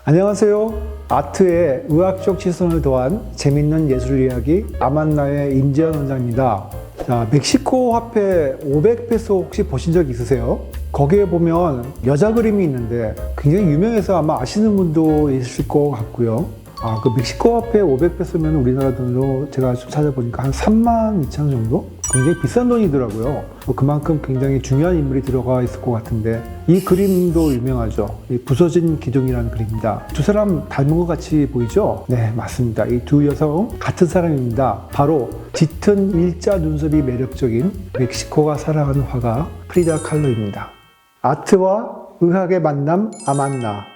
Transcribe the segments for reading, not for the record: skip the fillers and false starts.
안녕하세요. 아트의 의학적 시선을 더한 재밌는 예술 이야기 아만나의 임재현 원장입니다. 자, 멕시코 화폐 500페소 혹시 보신 적 있으세요? 거기에 보면 여자 그림이 있는데 굉장히 유명해서 아마 아시는 분도 있을 것 같고요. 그 멕시코 화폐 500페소면 우리나라 돈으로 제가 좀 찾아보니까 한 32,000원 정도? 굉장히 비싼 돈이더라고요. 그만큼 굉장히 중요한 인물이 들어가 있을 것 같은데 이 그림도 유명하죠. 이 부서진 기둥이라는 그림입니다. 두 사람 닮은 것 같이 보이죠? 네, 맞습니다. 이 두 여성 같은 사람입니다. 바로 짙은 일자 눈썹이 매력적인 멕시코가 사랑하는 화가 프리다 칼로입니다. 아트와 의학의 만남 아만나.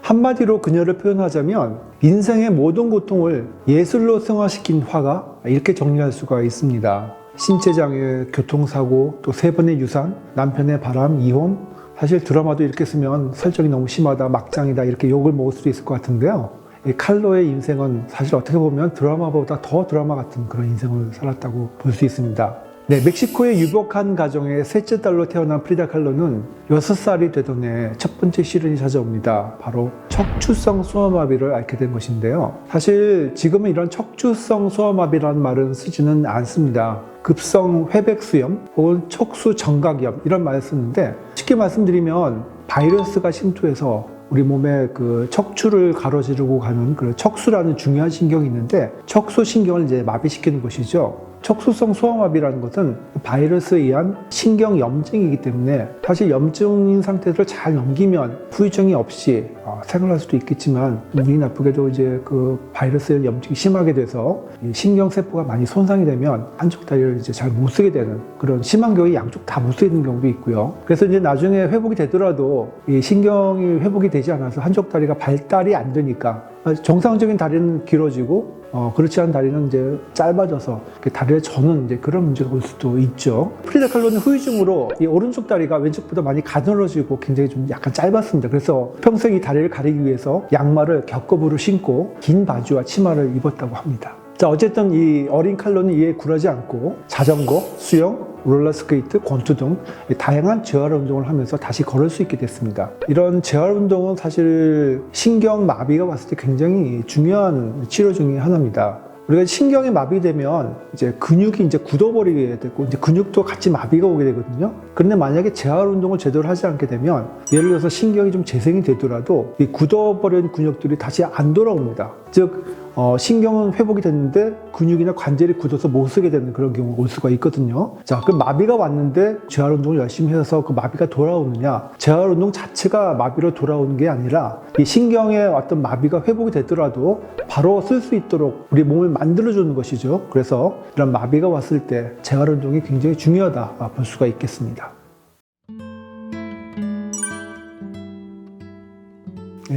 한마디로 그녀를 표현하자면 인생의 모든 고통을 예술로 승화시킨 화가 이렇게 정리할 수가 있습니다. 신체장애, 교통사고, 또 3번의 유산, 남편의 바람, 이혼. 사실 드라마도 이렇게 쓰면 설정이 너무 심하다, 막장이다 이렇게 욕을 먹을 수도 있을 것 같은데요. 이 칼로의 인생은 사실 어떻게 보면 드라마보다 더 드라마 같은 그런 인생을 살았다고 볼 수 있습니다. 네, 멕시코의 유복한 가정의 셋째 딸로 태어난 프리다 칼로는 6살이 되던 해 첫 번째 시련이 찾아옵니다. 바로 척추성 소아마비를 앓게 된 것인데요. 사실 지금은 이런 척추성 소아마비라는 말은 쓰지는 않습니다. 급성 회백수염 혹은 척수정각염 이런 말을 쓰는데 쉽게 말씀드리면 바이러스가 침투해서 우리 몸의 그 척추를 가로지르고 가는 그 척수라는 중요한 신경이 있는데 척수 신경을 이제 마비시키는 것이죠. 척수성 소아마비라는 것은 바이러스에 의한 신경 염증이기 때문에 사실 염증인 상태를 잘 넘기면 후유증이 없이 생활할 수도 있겠지만 운이 나쁘게도 이제 그 바이러스의 염증이 심하게 돼서 신경세포가 많이 손상이 되면 한쪽 다리를 이제 잘 못 쓰게 되는 그런 심한 경우에 양쪽 다 못 쓰게 되는 경우도 있고요. 그래서 이제 나중에 회복이 되더라도 이 신경이 회복이 되지 않아서 한쪽 다리가 발달이 안 되니까 정상적인 다리는 길어지고 그렇지 않은 다리는 이제 짧아져서 다리를 저는 이제 그런 문제가 올 수도 있죠. 프리다 칼로는 후유증으로 이 오른쪽 다리가 왼쪽보다 많이 가늘어지고 굉장히 좀 약간 짧았습니다. 그래서 평생 이 다리를 가리기 위해서 양말을 겹겹으로 신고 긴 바지와 치마를 입었다고 합니다. 자, 어쨌든 이 어린 칼로는 이에 굴하지 않고 자전거, 수영, 롤러스케이트, 권투 등 다양한 재활 운동을 하면서 다시 걸을 수 있게 됐습니다. 이런 재활 운동은 사실 신경 마비가 왔을 때 굉장히 중요한 치료 중에 하나입니다. 우리가 신경이 마비되면 이제 근육이 이제 굳어버리게 되고 이제 근육도 같이 마비가 오게 되거든요. 그런데 만약에 재활 운동을 제대로 하지 않게 되면 예를 들어서 신경이 좀 재생이 되더라도 이 굳어버린 근육들이 다시 안 돌아옵니다. 즉 신경은 회복이 됐는데 근육이나 관절이 굳어서 못 쓰게 되는 그런 경우가 올 수가 있거든요. 자, 그럼 마비가 왔는데 재활 운동을 열심히 해서 그 마비가 돌아오느냐? 재활 운동 자체가 마비로 돌아오는 게 아니라 이 신경의 어떤 마비가 회복이 되더라도 바로 쓸 수 있도록 우리 몸을 만들어주는 것이죠. 그래서 이런 마비가 왔을 때 재활 운동이 굉장히 중요하다 볼 수가 있겠습니다.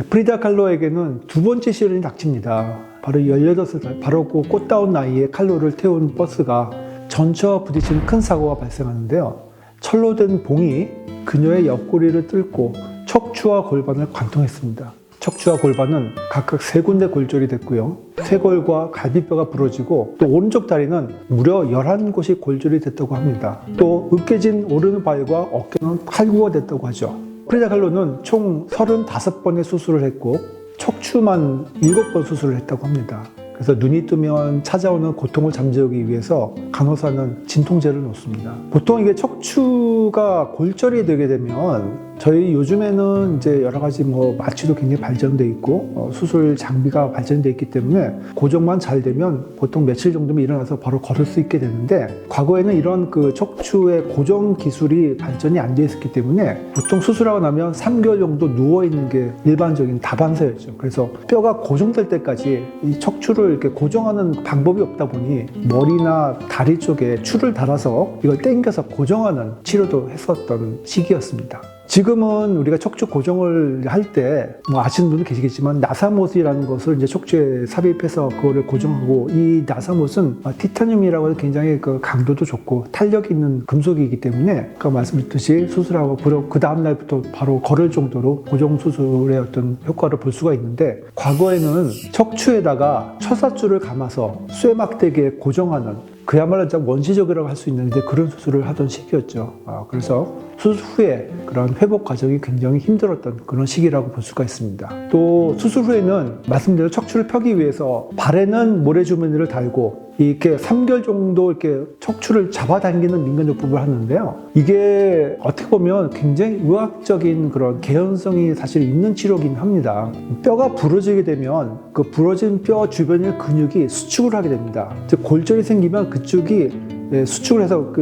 프리다 칼로에게는 두 번째 시련이 닥칩니다. 바로 18살, 바로 그 꽃다운 나이에 칼로를 태운 버스가 전차와 부딪히는 큰 사고가 발생하는데요. 철로 된 봉이 그녀의 옆구리를 뚫고 척추와 골반을 관통했습니다. 척추와 골반은 각각 3군데 골절이 됐고요. 쇄골과 갈비뼈가 부러지고 또 오른쪽 다리는 무려 11곳이 골절이 됐다고 합니다. 또 으깨진 오른발과 어깨는 탈구가 됐다고 하죠. 프리다 칼로는 총 35번의 수술을 했고 척추만 7번 수술을 했다고 합니다. 그래서 눈이 뜨면 찾아오는 고통을 잠재우기 위해서 간호사는 진통제를 놓습니다. 보통 이게 척추가 골절이 되게 되면 저희 요즘에는 이제 여러 가지 마취도 굉장히 발전돼 있고 수술 장비가 발전돼 있기 때문에 고정만 잘 되면 보통 며칠 정도면 일어나서 바로 걸을 수 있게 되는데 과거에는 이런 그 척추의 고정 기술이 발전이 안 돼 있었기 때문에 보통 수술하고 나면 3개월 정도 누워 있는 게 일반적인 다반사였죠. 그래서 뼈가 고정될 때까지 이 척추를 이렇게 고정하는 방법이 없다 보니 머리나 다리 쪽에 줄을 달아서 이걸 당겨서 고정하는 치료도 했었던 시기였습니다. 지금은 우리가 척추 고정을 할 때 아시는 분도 계시겠지만 나사못이라는 것을 이제 척추에 삽입해서 그거를 고정하고 이 나사못은 티타늄이라고 해서 굉장히 그 강도도 좋고 탄력 있는 금속이기 때문에 아까 말씀드렸듯이 수술하고 그 다음 날부터 바로 걸을 정도로 고정 수술의 어떤 효과를 볼 수가 있는데 과거에는 척추에다가 처사줄을 감아서 쇠막대기에 고정하는 그야말로 원시적이라고 할 수 있는데 그런 수술을 하던 시기였죠. 그래서 수술 후에 그런 회복 과정이 굉장히 힘들었던 그런 시기라고 볼 수가 있습니다. 또 수술 후에는 말씀대로 척추를 펴기 위해서 발에는 모래주머니를 달고 이렇게 3개월 정도 이렇게 척추를 잡아당기는 민간요법을 하는데요. 이게 어떻게 보면 굉장히 의학적인 그런 개연성이 사실 있는 치료긴 합니다. 뼈가 부러지게 되면 그 부러진 뼈 주변의 근육이 수축을 하게 됩니다. 즉 골절이 생기면 그쪽이 수축을 해서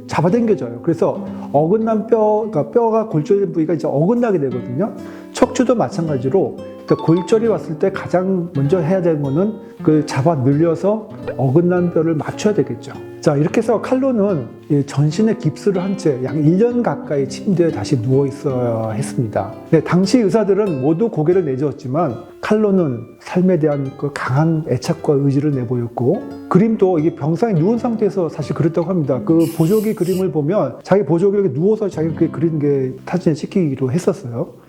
잡아당겨져요. 그래서 어긋난 그러니까 뼈가 골절된 부위가 이제 어긋나게 되거든요. 척추도 마찬가지로 골절이 왔을 때 가장 먼저 해야 되는 거는 잡아 늘려서 어긋난 뼈를 맞춰야 되겠죠. 자, 이렇게 해서 칼로는 전신에 깁스를 한 채 약 1년 가까이 침대에 다시 누워 있어야 했습니다. 네, 당시 의사들은 모두 고개를 내저었지만 칼로는 삶에 대한 그 강한 애착과 의지를 내보였고, 그림도 이게 병상에 누운 상태에서 사실 그랬다고 합니다. 그 보조기 그림을 보면 자기 보조기 이렇게 누워서 자기가 그리는 게 사진에 찍히기도 했었어요.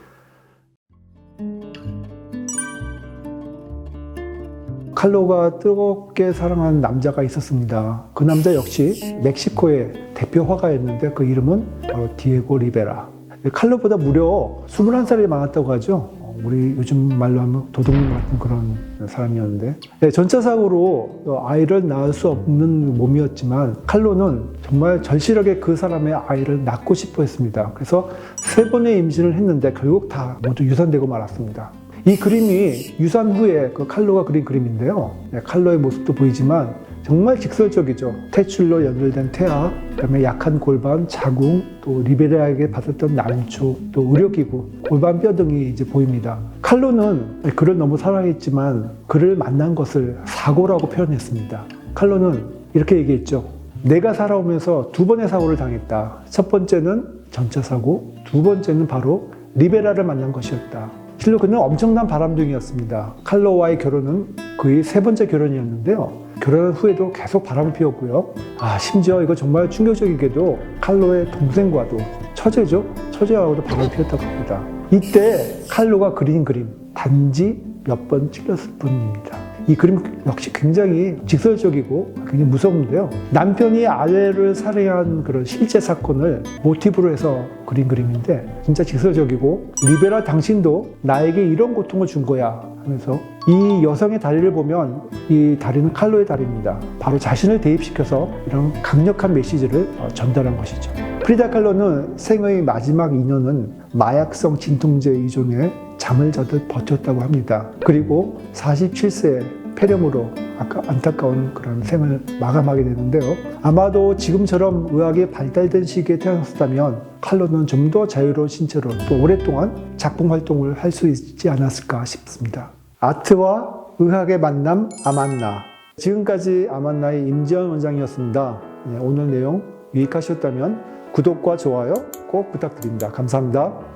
칼로가 뜨겁게 사랑하는 남자가 있었습니다. 그 남자 역시 멕시코의 대표 화가였는데 그 이름은 바로 디에고 리베라. 칼로보다 무려 21살이 많았다고 하죠. 우리 요즘 말로 하면 도둑놈 같은 그런 사람이었는데, 전차 사고로 아이를 낳을 수 없는 몸이었지만 칼로는 정말 절실하게 그 사람의 아이를 낳고 싶어 했습니다. 그래서 3번의 임신을 했는데 결국 다 모두 유산되고 말았습니다. 이 그림이 유산 후에 그 칼로가 그린 그림인데요. 칼로의 모습도 보이지만 정말 직설적이죠. 퇴출로 연결된 태아, 그다음에 약한 골반, 자궁, 또 리베라에게 받았던 난초, 또 의료기구, 골반뼈 등이 이제 보입니다. 칼로는 그를 너무 사랑했지만 그를 만난 것을 사고라고 표현했습니다. 칼로는 이렇게 얘기했죠. 내가 살아오면서 2번의 사고를 당했다. 첫 번째는 전차 사고, 2번째는 바로 리베라를 만난 것이었다. 실로 그는 엄청난 바람둥이였습니다. 칼로와의 결혼은 그의 3번째 결혼이었는데요. 결혼 후에도 계속 바람을 피웠고요. 심지어 이거 정말 충격적이게도 칼로의 동생과도 처제하고도 바람을 피웠다고 합니다. 이때 칼로가 그린 그림 단지 몇 번 찍혔을 뿐입니다. 이 그림 역시 굉장히 직설적이고 굉장히 무서운데요. 남편이 아내를 살해한 그런 실제 사건을 모티브로 해서 그린 그림인데 진짜 직설적이고, 리베라 당신도 나에게 이런 고통을 준 거야 하면서 이 여성의 다리를 보면 이 다리는 칼로의 다리입니다. 바로 자신을 대입시켜서 이런 강력한 메시지를 전달한 것이죠. 프리다 칼로는 생의 마지막 2년은 마약성 진통제 의존에 잠을 자듯 버텼다고 합니다. 그리고 47세에 폐렴으로 안타까운 그런 생을 마감하게 되는데요. 아마도 지금처럼 의학이 발달된 시기에 태어났다면 칼로는 좀 더 자유로운 신체로 또 오랫동안 작품 활동을 할 수 있지 않았을까 싶습니다. 아트와 의학의 만남 아만나. 지금까지 아만나의 임지연 원장이었습니다. 오늘 내용 유익하셨다면 구독과 좋아요 꼭 부탁드립니다. 감사합니다.